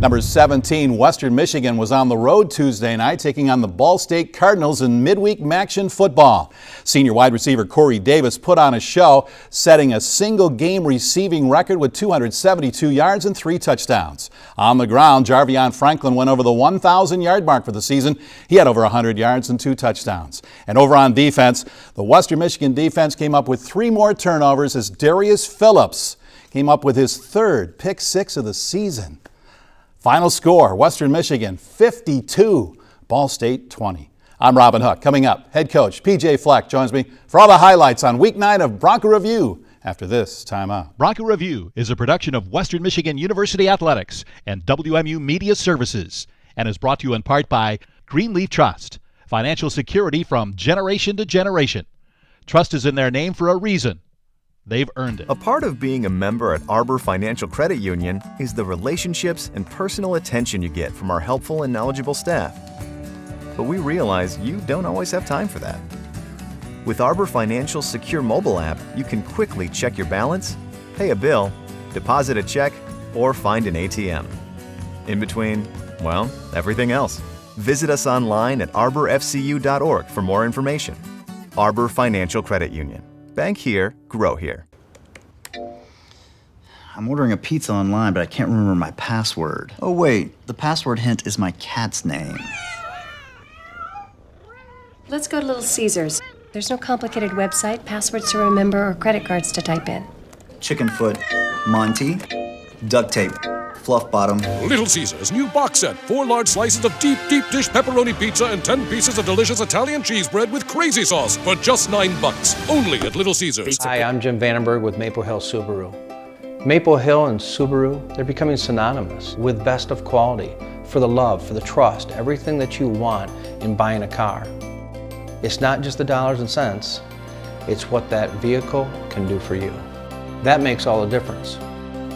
Number 17, Western Michigan was on the road Tuesday night taking on the Ball State Cardinals in midweek MACtion football. Senior wide receiver Corey Davis put on a show, setting a single game receiving record with 272 yards and 3 touchdowns. On the ground, Jarvion Franklin went over the 1,000-yard mark for the season. He had over 100 yards and 2 touchdowns. And over on defense, the Western Michigan defense came up with 3 more turnovers as Darius Phillips came up with his 3rd pick 6 of the season. Final score, Western Michigan 52, Ball State 20. I'm Robin Hook. Coming up, head coach PJ Fleck joins me for all the highlights on week 9 of Bronco Review after this timeout. Bronco Review is a production of Western Michigan University Athletics and WMU Media Services and is brought to you in part by Greenleaf Trust, financial security from generation to generation. Trust is in their name for a reason. They've earned it. A part of being a member at Arbor Financial Credit Union is the relationships and personal attention you get from our helpful and knowledgeable staff. But we realize you don't always have time for that. With Arbor Financial's secure mobile app, you can quickly check your balance, pay a bill, deposit a check, or find an ATM. In between, well, everything else. Visit us online at arborfcu.org for more information. Arbor Financial Credit Union. Bank here, grow here. I'm ordering a pizza online, but I can't remember my password. Oh wait, the password hint is my cat's name. Let's go to Little Caesars. There's no complicated website, passwords to remember, or credit cards to type in. Chicken foot, Monty, duct tape, fluff bottom. Little Caesars new box set. 4 large slices of deep dish pepperoni pizza and 10 pieces of delicious Italian cheese bread with crazy sauce for just $9. Only at Little Caesars. Hi, I'm Jim Vandenberg with Maple Hill Subaru. Maple Hill and Subaru, they're becoming synonymous with best of quality, for the love, for the trust, everything that you want in buying a car. It's not just the dollars and cents, it's what that vehicle can do for you. That makes all the difference.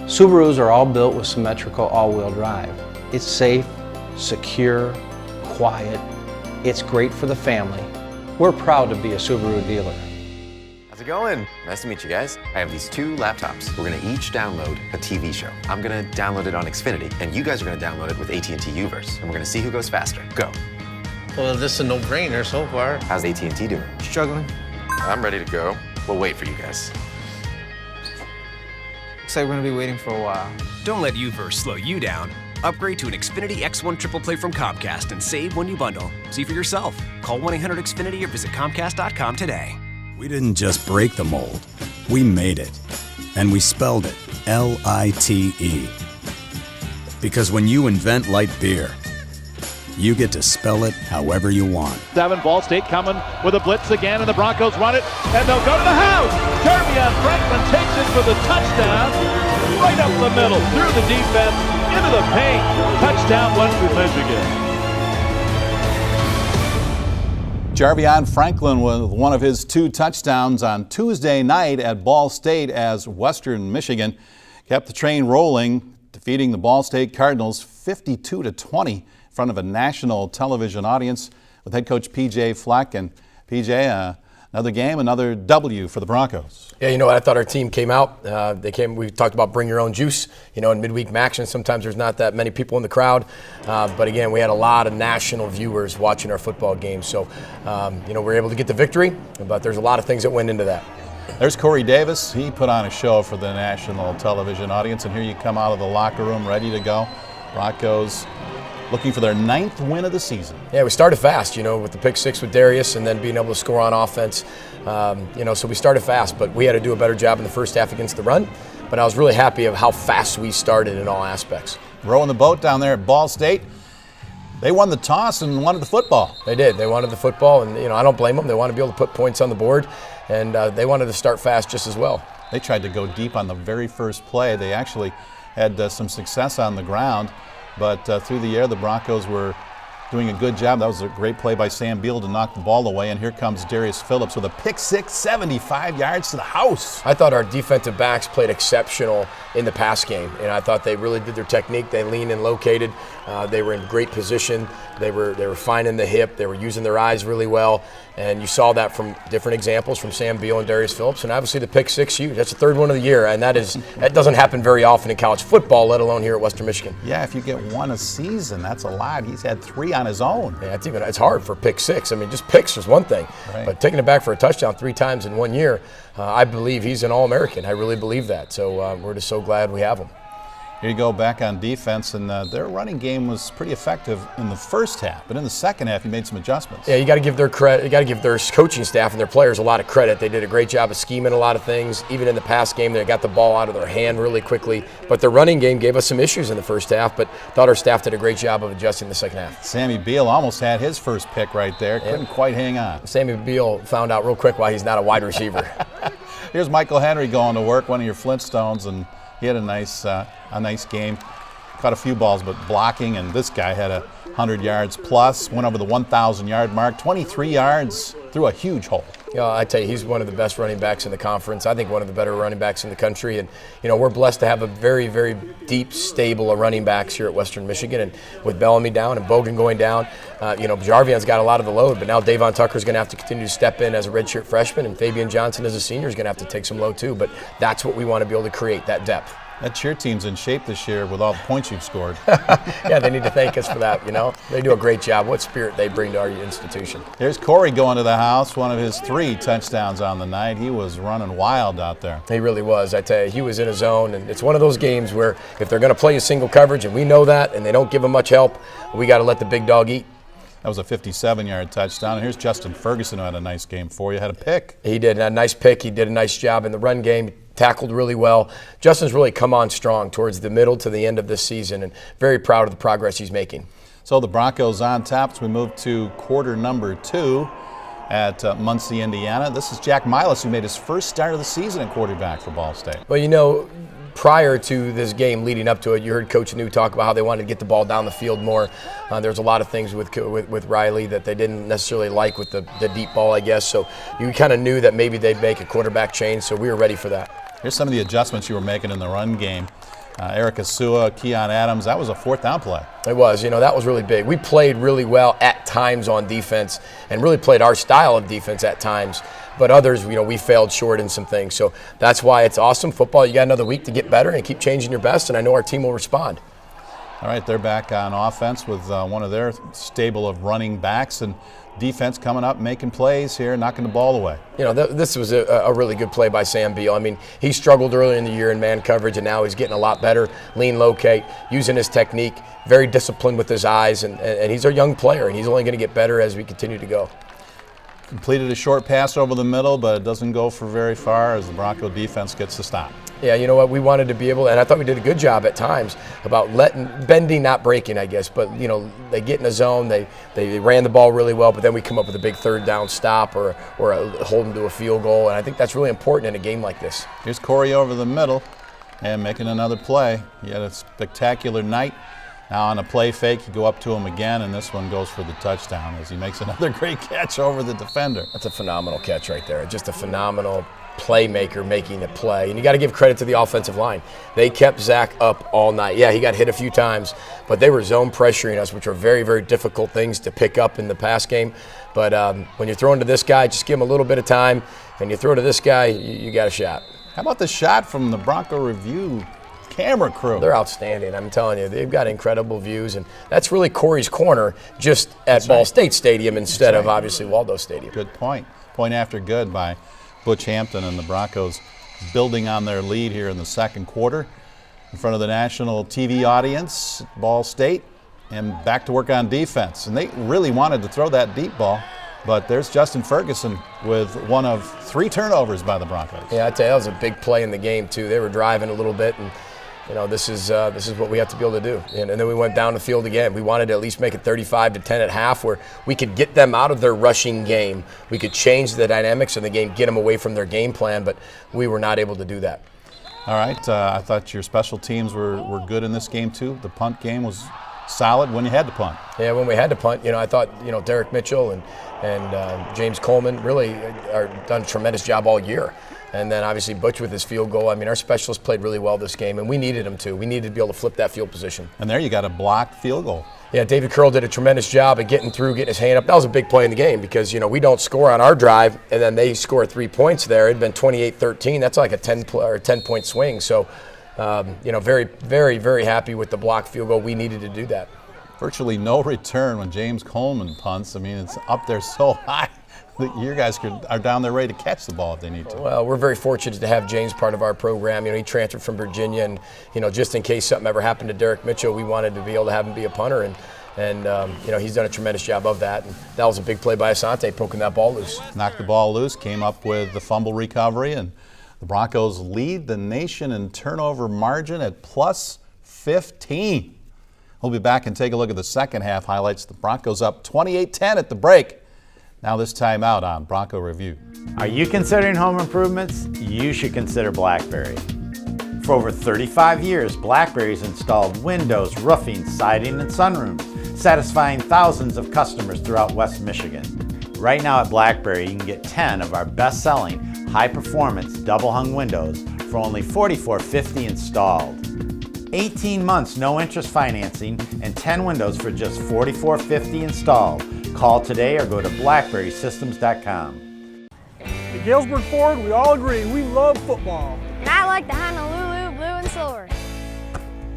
Subarus are all built with symmetrical all-wheel drive. It's safe, secure, quiet. It's great for the family. We're proud to be a Subaru dealer. How's it going? Nice to meet you guys. I have these 2 laptops. We're gonna each download a TV show. I'm gonna download it on Xfinity, and you guys are gonna download it with AT&T Uverse, and we're gonna see who goes faster. Go. Well, this is a no-brainer so far. How's AT&T doing? Struggling. I'm ready to go. We'll wait for you guys. Looks like we're gonna be waiting for a while. Don't let Uverse slow you down. Upgrade to an Xfinity X1 Triple Play from Comcast and save when you bundle. See for yourself. Call 1-800-XFINITY or visit Comcast.com today. We didn't just break the mold. We made it. And we spelled it L-I-T-E. Because when you invent light beer, you get to spell it however you want. 7, Ball State coming with a blitz again, and the Broncos run it, and they'll go to the house. Jarvion Franklin takes it for the touchdown, right up the middle, through the defense, into the paint. Touchdown, Western Michigan. Jarvion Franklin with one of his 2 touchdowns on Tuesday night at Ball State as Western Michigan kept the train rolling, defeating the Ball State Cardinals 52-20 in front of a national television audience with head coach PJ Fleck. And PJ, another game, another W for the Broncos. Yeah, you know what? I thought our team came out. We talked about bring your own juice. You know, in midweek MACtion, sometimes there's not that many people in the crowd. But again, we had a lot of national viewers watching our football game. So, we were able to get the victory, but there's a lot of things that went into that. There's Corey Davis. He put on a show for the national television audience. And here you come out of the locker room ready to go. Broncos looking for their 9th win of the season. Yeah, we started fast, with the pick 6 with Darius and then being able to score on offense. So we started fast, but we had to do a better job in the first half against the run. But I was really happy of how fast we started in all aspects. Rowing the boat down there at Ball State. They won the toss and wanted the football. They did. They wanted the football, and I don't blame them. They want to be able to put points on the board, and they wanted to start fast just as well. They tried to go deep on the very first play. They actually had some success on the ground. But through the air, the Broncos were doing a good job. That was a great play by Sam Beal to knock the ball away, and here comes Darius Phillips with a pick six, 75 yards to the house. I thought our defensive backs played exceptional in the pass game, and I thought they really did their technique. They leaned and located. They were in great position. They were finding the hip. They were using their eyes really well, and you saw that from different examples from Sam Beal and Darius Phillips, and obviously the pick six huge. That's the third one of the year, and that doesn't happen very often in college football, let alone here at Western Michigan. Yeah, if you get one a season, that's a lot. He's had 3 on his own. Yeah, it's hard for pick six. I mean, just picks is one thing, right, but taking it back for a touchdown 3 times in 1 year, I believe he's an All-American. I really believe that. So we're just so glad we have him. Here you go, back on defense, and their running game was pretty effective in the first half, but in the second half, he made some adjustments. Yeah, you got to give their credit. You got to give their coaching staff and their players a lot of credit. They did a great job of scheming a lot of things. Even in the pass game, they got the ball out of their hand really quickly. But their running game gave us some issues in the first half, but thought our staff did a great job of adjusting the second half. Sammy Beal almost had his first pick right there. Couldn't quite hang on. Sammy Beal found out real quick why he's not a wide receiver. Here's Michael Henry going to work, one of your Flintstones, and he had a nice game. Caught a few balls, but blocking, and this guy had 100 yards plus, went over the 1,000-yard mark, 23 yards through a huge hole. I tell you, he's one of the best running backs in the conference. I think one of the better running backs in the country. And, we're blessed to have a very, very deep stable of running backs here at Western Michigan. And with Bellamy down and Bogan going down, Jarvian's got a lot of the load. But now Davon Tucker's going to have to continue to step in as a redshirt freshman, and Fabian Johnson as a senior is going to have to take some load too. But that's what we want to be able to create, that depth. That cheer team's in shape this year with all the points you've scored. Yeah, they need to thank us for that, They do a great job. What spirit they bring to our institution. There's Corey going to the house, one of his 3 touchdowns on the night. He was running wild out there. He really was. I tell you, he was in his zone, and it's one of those games where if they're going to play a single coverage, and we know that, and they don't give him much help, we got to let the big dog eat. That was a 57-yard touchdown. And here's Justin Ferguson, who had a nice game for you. Had a pick. He did. A nice pick. He did a nice job in the run game. Tackled really well. Justin's really come on strong towards the middle to the end of this season, and very proud of the progress he's making. So the Broncos on top as we move to quarter number 2 at Muncie, Indiana. This is Jack Milas, who made his first start of the season at quarterback for Ball State. Well, prior to this game, leading up to it, you heard Coach New talk about how they wanted to get the ball down the field more. There's a lot of things with Riley that they didn't necessarily like with the deep ball, I guess. So you kind of knew that maybe they'd make a quarterback change, so we were ready for that. Here's some of the adjustments you were making in the run game. Eric Asua, Keon Adams, that was a 4th down play. It was. That was really big. We played really well at times on defense and really played our style of defense at times. But others, we failed short in some things. So that's why it's awesome. Football, you got another week to get better and keep changing your best, and I know our team will respond. All right, they're back on offense with one of their stable of running backs, and defense coming up, making plays here, knocking the ball away. This was a really good play by Sam Beal. I mean, he struggled earlier in the year in man coverage, and now he's getting a lot better. Lean, locate, using his technique, very disciplined with his eyes, and he's a young player, and he's only going to get better as we continue to go. Completed a short pass over the middle, but it doesn't go for very far as the Bronco defense gets the stop. Yeah, you know what? We wanted to be able, and I thought we did a good job at times about bending, not breaking, I guess. But, they get in a zone, they ran the ball really well, but then we come up with a big 3rd down stop or hold them to a field goal. And I think that's really important in a game like this. Here's Corey over the middle and making another play. He had a spectacular night. Now on a play fake, you go up to him again, and this one goes for the touchdown as he makes another great catch over the defender. That's a phenomenal catch right there. Just a phenomenal playmaker making a play. And you got to give credit to the offensive line. They kept Zach up all night. Yeah, he got hit a few times, but they were zone pressuring us, which are very, very difficult things to pick up in the pass game. But when you're throwing to this guy, just give him a little bit of time, and you throw to this guy, you got a shot. How about the shot from the Bronco Review camera crew? They're outstanding. I'm telling you, they've got incredible views, and that's really Corey's corner just at Ball State Stadium instead of obviously Waldo Stadium. Good point. Point after good by Butch Hampton, and the Broncos building on their lead here in the second quarter in front of the national TV audience, Ball State, and back to work on defense. And they really wanted to throw that deep ball, but there's Justin Ferguson with one of 3 turnovers by the Broncos. Yeah, I tell you, that was a big play in the game too. They were driving a little bit, and this is what we have to be able to do. And then we went down the field again. We wanted to at least make it 35-10 at half, where we could get them out of their rushing game. We could change the dynamics of the game, get them away from their game plan, but we were not able to do that. All right, I thought your special teams were good in this game too. The punt game was solid when you had to punt. Yeah, when we had to punt, I thought, Derek Mitchell and James Coleman really are done a tremendous job all year. And then obviously Butch with his field goal. I mean, our specialists played really well this game, and we needed them to. We needed to be able to flip that field position. And there you got a blocked field goal. Yeah, David Curl did a tremendous job of getting through, getting his hand up. That was a big play in the game because, we don't score on our drive, and then they score 3 points there. It'd been 28-13. That's like a 10-point swing. So, very, very, very happy with the blocked field goal. We needed to do that. Virtually no return when James Coleman punts. I mean, it's up there so high that your guys are down there ready to catch the ball if they need to. Well, we're very fortunate to have James part of our program. He transferred from Virginia, and just in case something ever happened to Derek Mitchell, we wanted to be able to have him be a punter, and he's done a tremendous job of that. And that was a big play by Asante, poking that ball loose. Knocked the ball loose, came up with the fumble recovery, and the Broncos lead the nation in turnover margin at plus 15. We'll be back and take a look at the second half highlights. The Broncos up 28-10 at the break. Now this time out on Bronco Review. Are you considering home improvements? You should consider BlackBerry. For over 35 years, BlackBerry's installed windows, roofing, siding, and sunrooms, satisfying thousands of customers throughout West Michigan. Right now at BlackBerry, you can get 10 of our best-selling, high-performance, double-hung windows for only $44.50 installed. 18 months no-interest financing and 10 windows for just $44.50 installed. Call today or go to blackberrysystems.com. At Galesburg Ford, we all agree we love football. And I like the Honolulu blue and silver.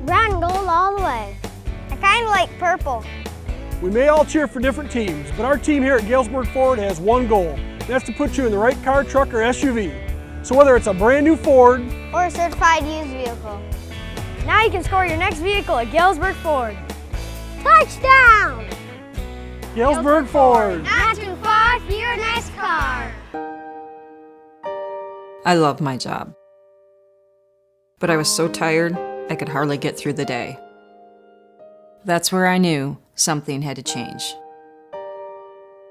Brown and gold all the way. I kind of like purple. We may all cheer for different teams, but our team here at Galesburg Ford has one goal. And that's to put you in the right car, truck, or SUV. So whether it's a brand new Ford or a certified used vehicle, now you can score your next vehicle at Galesburg Ford. Touchdown! Galesburg Ford. Not too far for your next car. I love my job, but I was so tired I could hardly get through the day. That's where I knew something had to change.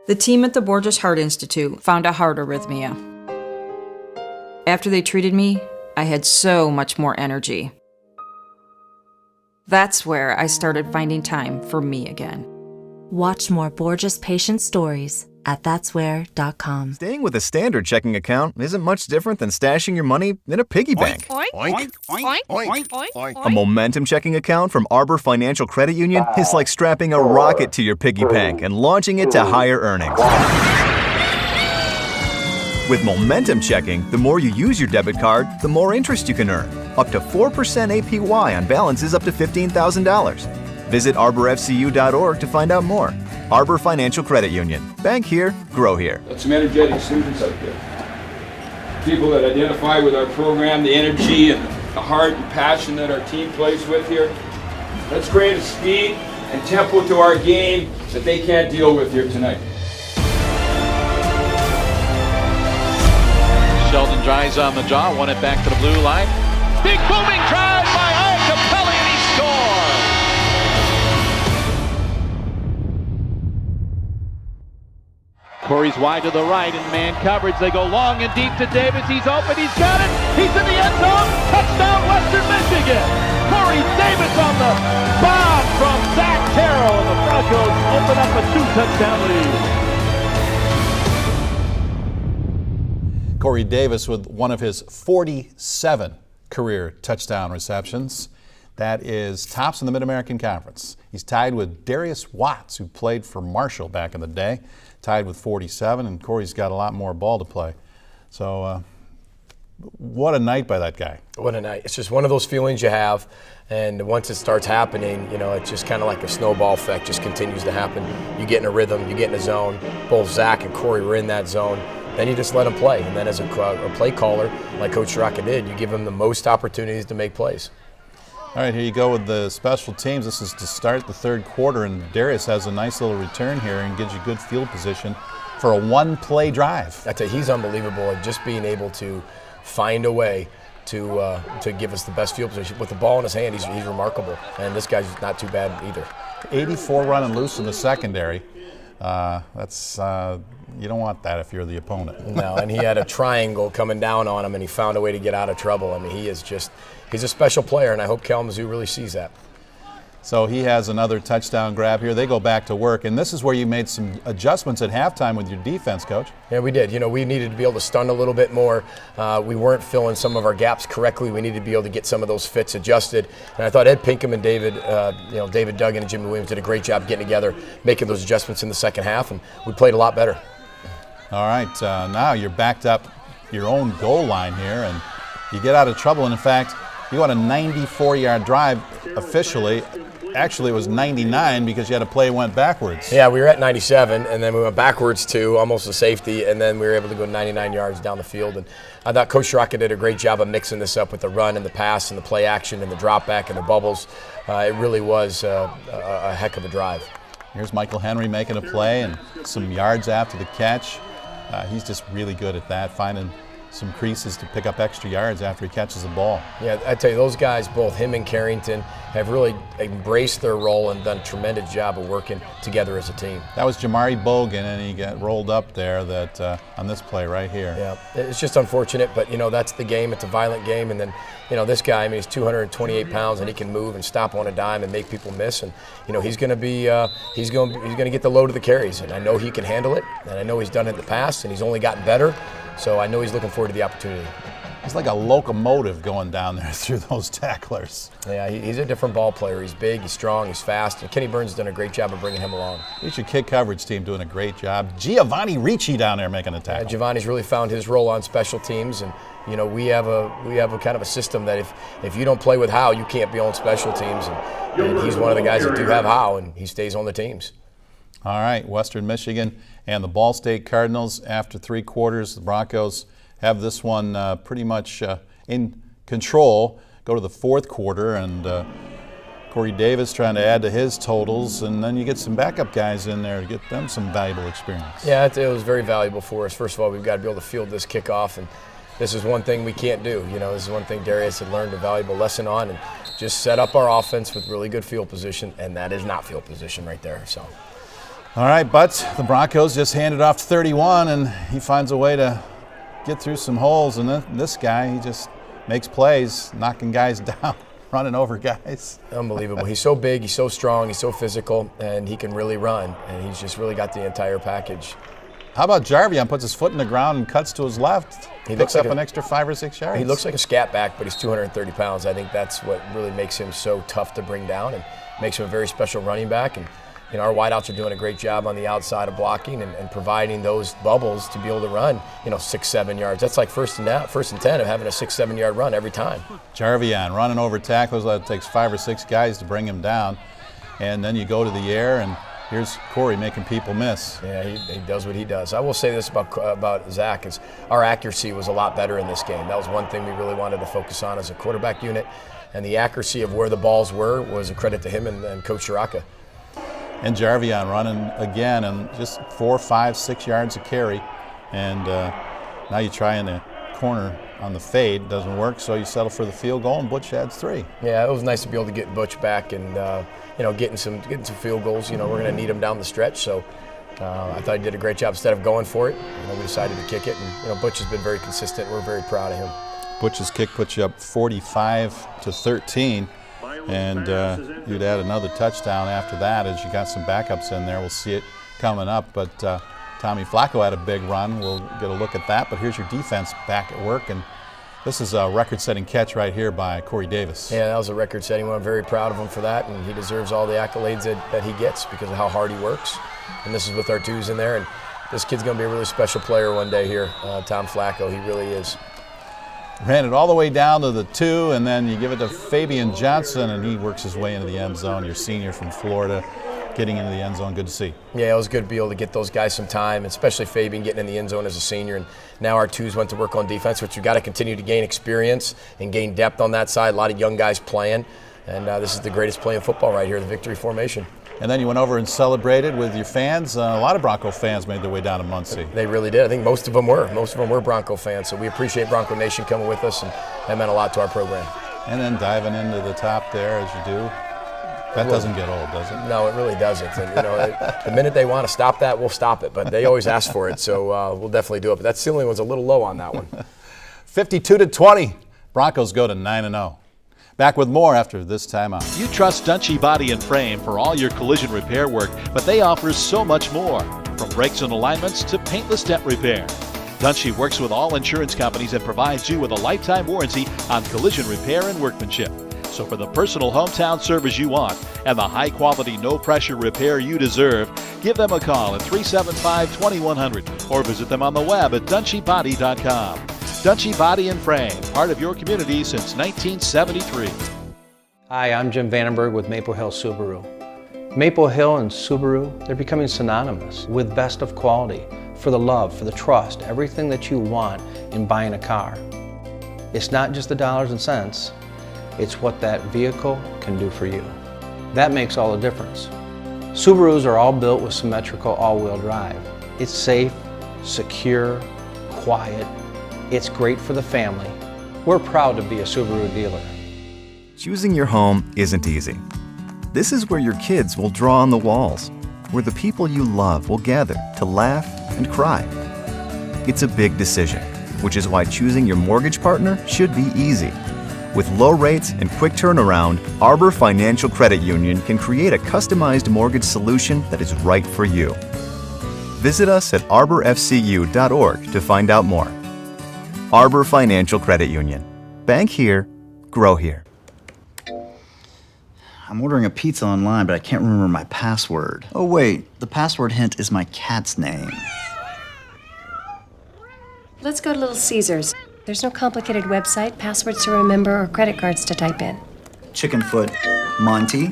The team at the Borges Heart Institute found a heart arrhythmia. After they treated me, I had so much more energy. That's where I started finding time for me again. Watch more Borges patient stories at thatswhere.com. Staying with a standard checking account isn't much different than stashing your money in a piggy bank. Oink, oink, oink, oink, oink, oink. A Momentum checking account from Arbor Financial Credit Union is like strapping a rocket to your piggy bank and launching it to higher earnings. With Momentum checking, the more you use your debit card, the more interest you can earn. Up to 4% APY on balances up to $15,000. Visit arborfcu.org to find out more. Arbor Financial Credit Union. Bank here, grow here. Got some energetic students out there. People that identify with our program, the energy and the heart and passion that our team plays with here. Let's create a speed and tempo to our game that they can't deal with here tonight. Sheldon drives on the jaw, won it back to the blue line. Big booming drive by Ike Capelli, and he scores! Corey's wide to the right in man coverage. They go long and deep to Davis. He's open. He's got it. He's in the end zone. Touchdown, Western Michigan. Corey Davis on the bomb from Zach Terrell, and the Broncos open up a 2-touchdown lead. Corey Davis with one of his 47 career touchdown receptions. That is tops in the Mid-American Conference. He's tied with Darius Watts, who played for Marshall back in the day, tied with 47, and Corey's got a lot more ball to play. So what a night by that guy. What a night. It's just one of those feelings you have, and once it starts happening, it's just kind of like a snowball effect, just continues to happen. You get in a rhythm, you get in a zone. Both Zach and Corey were in that zone. Then you just let them play, and then as a play caller, like Coach Rocca did, you give them the most opportunities to make plays. All right, here you go with the special teams. This is to start the third quarter, and Darius has a nice little return here and gives you good field position for a one-play drive. I tell you, he's unbelievable at just being able to find a way to give us the best field position. With the ball in his hand, he's remarkable, and this guy's not too bad either. 84 running loose in the secondary. You don't want that if you're the opponent. No, and he had a triangle coming down on him, and he found a way to get out of trouble. I mean, he's a special player, and I hope Kalamazoo really sees that. So he has another touchdown grab here. They go back to work, and this is where you made some adjustments at halftime with your defense, Coach. Yeah, we did. You know, we needed to be able to stun a little bit more. We weren't filling some of our gaps correctly. We needed to be able to get some of those fits adjusted. And I thought Ed Pinkham and David Duggan and Jimmy Williams did a great job getting together, making those adjustments in the second half, and we played a lot better. All right, now you're backed up your own goal line here, and you get out of trouble. And in fact, you want a 94-yard drive officially. Actually, it was 99 because you had a play went backwards. Yeah, we were at 97, and then we went backwards to almost a safety, and then we were able to go 99 yards down the field. And I thought Coach Rocca did a great job of mixing this up with the run and the pass and the play action and the drop back and the bubbles. It really was a heck of a drive. Here's Michael Henry making a play and some yards after the catch. He's just really good at that, finding some creases to pick up extra yards after he catches the ball. Yeah, I tell you, those guys, both him and Carrington, have really embraced their role and done a tremendous job of working together as a team. That was Jamari Bogan, and he got rolled up there on this play right here. Yeah, it's just unfortunate, but that's the game. It's a violent game, and then this guy, I mean, he's 228 pounds, and he can move and stop on a dime and make people miss. And he's going to be he's going to get the load of the carries, and I know he can handle it, and I know he's done it in the past, and he's only gotten better. So I know he's looking forward to the opportunity. He's like a locomotive going down there through those tacklers. Yeah, he's a different ball player. He's big, he's strong, he's fast, and Kenny Burns has done a great job of bringing him along. Here's your kick coverage team doing a great job. Giovanni Ricci down there making a tackle. Yeah, Giovanni's really found his role on special teams, and we have a kind of a system that if you don't play with Howe, you can't be on special teams, and he's one of the guys that do have Howe, and he stays on the teams. All right, Western Michigan and the Ball State Cardinals after 3 quarters. The Broncos have this one pretty much in control. Go to the 4th quarter, and Corey Davis trying to add to his totals, and then you get some backup guys in there to get them some valuable experience. Yeah, it was very valuable for us. First of all, we've got to be able to field this kickoff, and this is one thing we can't do. This is one thing Darius had learned a valuable lesson on, and just set up our offense with really good field position, and that is not field position right there. So. All right, but the Broncos just handed off to 31, and he finds a way to get through some holes. And then this guy, he just makes plays, knocking guys down, running over guys. Unbelievable. He's so big, he's so strong, he's so physical, and he can really run. And he's just really got the entire package. How about Jarvion puts his foot in the ground and cuts to his left? He picks up an extra 5 or 6 yards. He looks like a scat back, but he's 230 pounds. I think that's what really makes him so tough to bring down and makes him a very special running back. And our wideouts are doing a great job on the outside of blocking and providing those bubbles to be able to run, 6-7 yards. That's like first and 10 of having a 6-7 yard run every time. Jarvion running over tacklers. That takes 5 or 6 guys to bring him down. And then you go to the air, and here's Corey making people miss. Yeah, he does what he does. I will say this about Zach is our accuracy was a lot better in this game. That was one thing we really wanted to focus on as a quarterback unit. And the accuracy of where the balls were was a credit to him and Coach Rocca. And Jarvion running again, and just 4, 5, 6 yards a carry. And now you try in the corner on the fade. Doesn't work, so you settle for the field goal, and Butch adds 3. Yeah, it was nice to be able to get Butch back and getting some field goals. We're going to need him down the stretch, so I thought he did a great job. Instead of going for it, we decided to kick it, and Butch has been very consistent. We're very proud of him. Butch's kick puts you up 45-13. And you'd add another touchdown after that as you got some backups in there. We'll see it coming up. But Tommy Flacco had a big run. We'll get a look at that. But here's your defense back at work. And this is a record-setting catch right here by Corey Davis. Yeah, that was a record-setting one. I'm very proud of him for that. And he deserves all the accolades that he gets because of how hard he works. And this is with our 2s in there. And this kid's going to be a really special player one day here, Tom Flacco. He really is. Ran it all the way down to the 2, and then you give it to Fabian Johnson, and he works his way into the end zone. Your senior from Florida getting into the end zone. Good to see. Yeah, it was good to be able to get those guys some time, especially Fabian getting in the end zone as a senior. And now our 2s went to work on defense, which we've got to continue to gain experience and gain depth on that side. A lot of young guys playing, and this is the greatest play in football right here, the victory formation. And then you went over and celebrated with your fans. A lot of Bronco fans made their way down to Muncie. They really did. I think most of them were. Most of them were Bronco fans. So we appreciate Bronco Nation coming with us, and that meant a lot to our program. And then diving into the top there as you do. That doesn't get old, does it? No, it really doesn't. And, the minute they want to stop that, we'll stop it. But they always ask for it, so we'll definitely do it. But that ceiling was a little low on that one. 52-20. Broncos go to 9-0. Back with more after this time out. You trust Dunshee Body and Frame for all your collision repair work, but they offer so much more. From brakes and alignments to paintless dent repair. Dunshee works with all insurance companies and provides you with a lifetime warranty on collision repair and workmanship. So for the personal hometown service you want and the high-quality, no-pressure repair you deserve, give them a call at 375-2100 or visit them on the web at dunsheebody.com. Dunshee Body and Frame, part of your community since 1973. Hi, I'm Jim Vandenberg with Maple Hill Subaru. Maple Hill and Subaru, they're becoming synonymous with best of quality, for the love, for the trust, everything that you want in buying a car. It's not just the dollars and cents, it's what that vehicle can do for you. That makes all the difference. Subarus are all built with symmetrical all-wheel drive. It's safe, secure, quiet. It's great for the family. We're proud to be a Subaru dealer. Choosing your home isn't easy. This is where your kids will draw on the walls, where the people you love will gather to laugh and cry. It's a big decision, which is why choosing your mortgage partner should be easy. With low rates and quick turnaround, Arbor Financial Credit Union can create a customized mortgage solution that is right for you. Visit us at arborfcu.org to find out more. Arbor Financial Credit Union. Bank here, grow here. I'm ordering a pizza online, but I can't remember my password. Oh wait, the password hint is my cat's name. Let's go to Little Caesars. There's no complicated website, passwords to remember, or credit cards to type in. Chicken foot, Monty,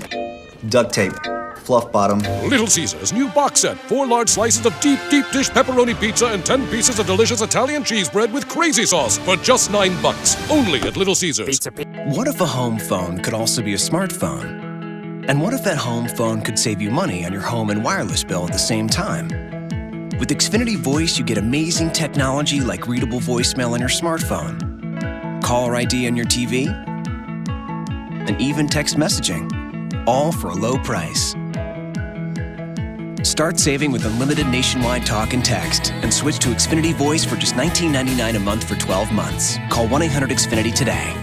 duct tape, fluff bottom. Little Caesars new box set. 4 large slices of deep dish pepperoni pizza and 10 pieces of delicious Italian cheese bread with crazy sauce for just $9. Only at Little Caesars. What if a home phone could also be a smartphone? And what if that home phone could save you money on your home and wireless bill at the same time? With Xfinity Voice, you get amazing technology like readable voicemail on your smartphone, caller ID on your TV, and even text messaging, all for a low price. Start saving with unlimited nationwide talk and text and switch to Xfinity Voice for just $19.99 a month for 12 months. Call 1-800-XFINITY today.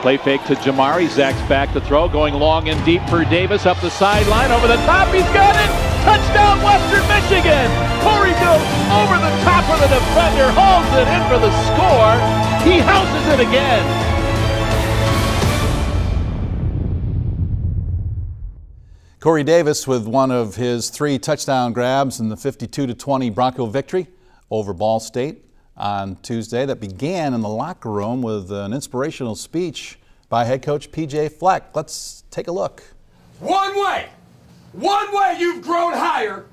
Play fake to Jamari. Zach's back to throw. Going long and deep for Davis. Up the sideline. Over the top. He's got it. Touchdown, Western Michigan. Corey goes over the top of the defender. Hauls it in for the score. He houses it again. Corey Davis with one of his 3 touchdown grabs in the 52-20 Bronco victory over Ball State on Tuesday. That began in the locker room with an inspirational speech by head coach PJ Fleck. Let's take a look. One way you've grown higher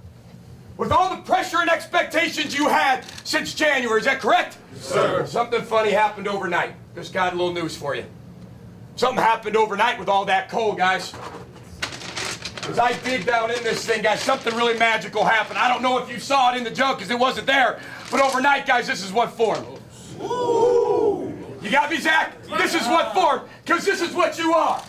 with all the pressure and expectations you had since January. Is that correct? Yes, sir. Something funny happened overnight. Just got a little news for you. Something happened overnight with all that coal, guys. As I dig down in this thing, guys, something really magical happened. I don't know if you saw it in the junk because it wasn't there, but overnight, guys, this is what formed. Ooh. You got me, Zach? This is what formed, because this is what you are.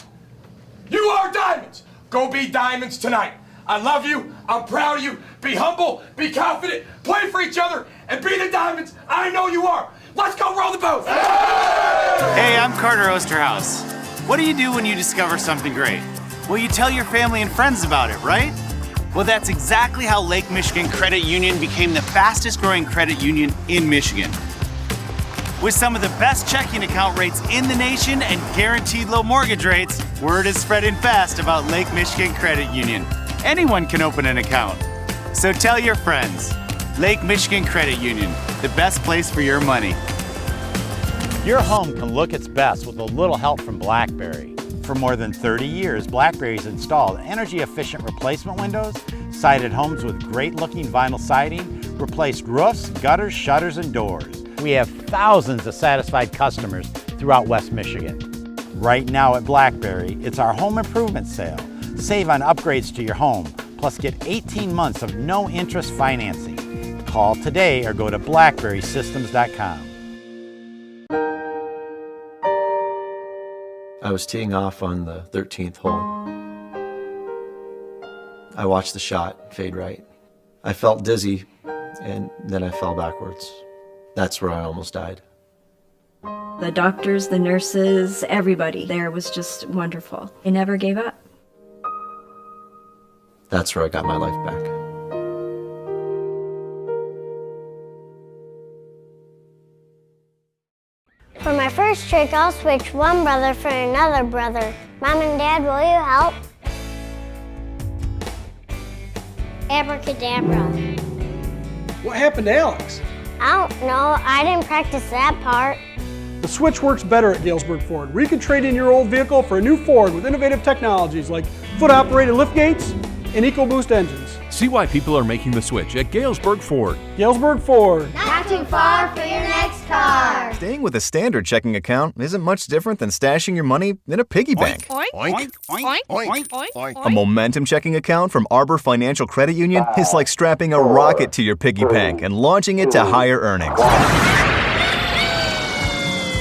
You are diamonds. Go be diamonds tonight. I love you. I'm proud of you. Be humble. Be confident. Play for each other. And be the diamonds I know you are. Let's go roll the boat. Hey, I'm Carter Osterhaus. What do you do when you discover something great? Well, you tell your family and friends about it, right? Well, that's exactly how Lake Michigan Credit Union became the fastest growing credit union in Michigan. With some of the best checking account rates in the nation and guaranteed low mortgage rates, word is spreading fast about Lake Michigan Credit Union. Anyone can open an account. So tell your friends. Lake Michigan Credit Union, the best place for your money. Your home can look its best with a little help from BlackBerry. For more than 30 years, BlackBerry's installed energy-efficient replacement windows, sided homes with great-looking vinyl siding, replaced roofs, gutters, shutters, and doors. We have thousands of satisfied customers throughout West Michigan. Right now at BlackBerry, it's our home improvement sale. Save on upgrades to your home, plus get 18 months of no-interest financing. Call today or go to blackberrysystems.com. I was teeing off on the 13th hole. I watched the shot fade right. I felt dizzy, and then I fell backwards. That's where I almost died. The doctors, the nurses, everybody there was just wonderful. They never gave up. That's where I got my life back. For my first trick, I'll switch one brother for another brother. Mom and Dad, will you help? Abracadabra. What happened to Alex? I don't know. I didn't practice that part. The switch works better at Galesburg Ford, where you can trade in your old vehicle for a new Ford with innovative technologies like foot-operated lift gates and EcoBoost engines. See why people are making the switch at Galesburg Ford. Galesburg Ford. Not too far for your next car. Staying with a standard checking account isn't much different than stashing your money in a piggy bank. Oink, oink, oink, oink, oink, oink. A Momentum checking account from Arbor Financial Credit Union is like strapping a rocket to your piggy bank and launching it to higher earnings.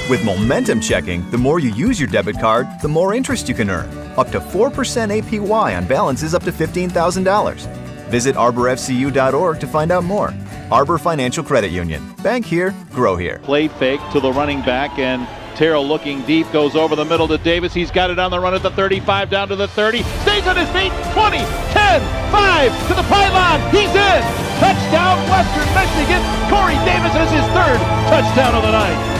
With Momentum Checking, the more you use your debit card, the more interest you can earn. Up to 4% APY on balances up to $15,000. Visit arborfcu.org to find out more. Arbor Financial Credit Union. Bank here, grow here. Play fake to the running back, and Terrell looking deep, goes over the middle to Davis. He's got it on the run at the 35, down to the 30. Stays on his feet. 20, 10, 5, to the pylon. He's in. Touchdown, Western Michigan. Corey Davis has his third touchdown of the night.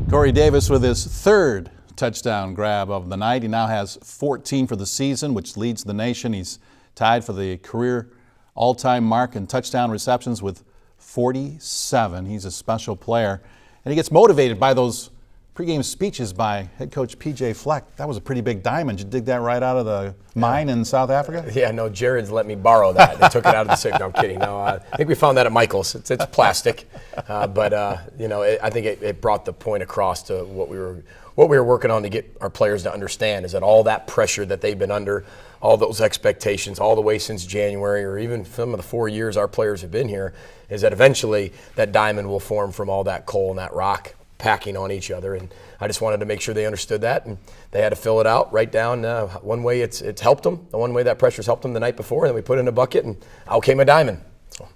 Corey Davis with his third touchdown grab of the night. He now has 14 for the season, which leads the nation. He's tied for the career all-time mark in touchdown receptions with 47. He's a special player. And he gets motivated by those pregame speeches by head coach PJ Fleck. That was a pretty big diamond. Did you dig that right out of the mine in South Africa? Yeah, no, Jared's let me borrow that. They took it out of the safe. No, I'm kidding. No, I think we found that at Michael's. It's plastic, but I think it brought the point across to what we were working on to get our players to understand, is that all that pressure that they've been under, all those expectations, all the way since January, or even some of the 4 years our players have been here, is that eventually that diamond will form from all that coal and that rock packing on each other. And I just wanted to make sure they understood that, and they had to fill it out, write down one way it's helped them, the one way that pressure's helped them the night before, and then we put it in a bucket, and out came a diamond. So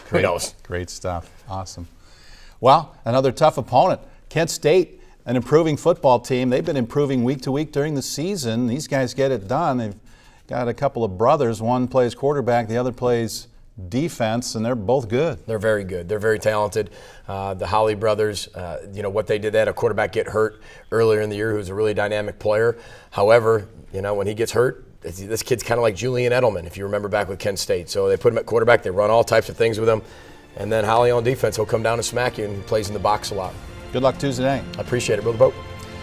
who knows? Great stuff. Awesome. Well, another tough opponent, Kent State, an improving football team. They've been improving week to week during the season. These guys get it done. They've got a couple of brothers. One plays quarterback, the other plays defense, and they're both good. They're very good. They're very talented. The Holly brothers, what they did, they had a quarterback get hurt earlier in the year who's a really dynamic player. However, when he gets hurt, this kid's kind of like Julian Edelman, if you remember back with Kent State. So they put him at quarterback. They run all types of things with him. And then Holly on defense, he'll come down and smack you, and he plays in the box a lot. Good luck Tuesday night. I appreciate it, Brother Boat.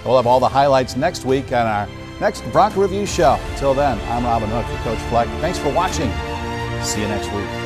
We'll have all the highlights next week on our next Bronco Review show. Till then, I'm Robin Hook for Coach Fleck. Thanks for watching. See you next week.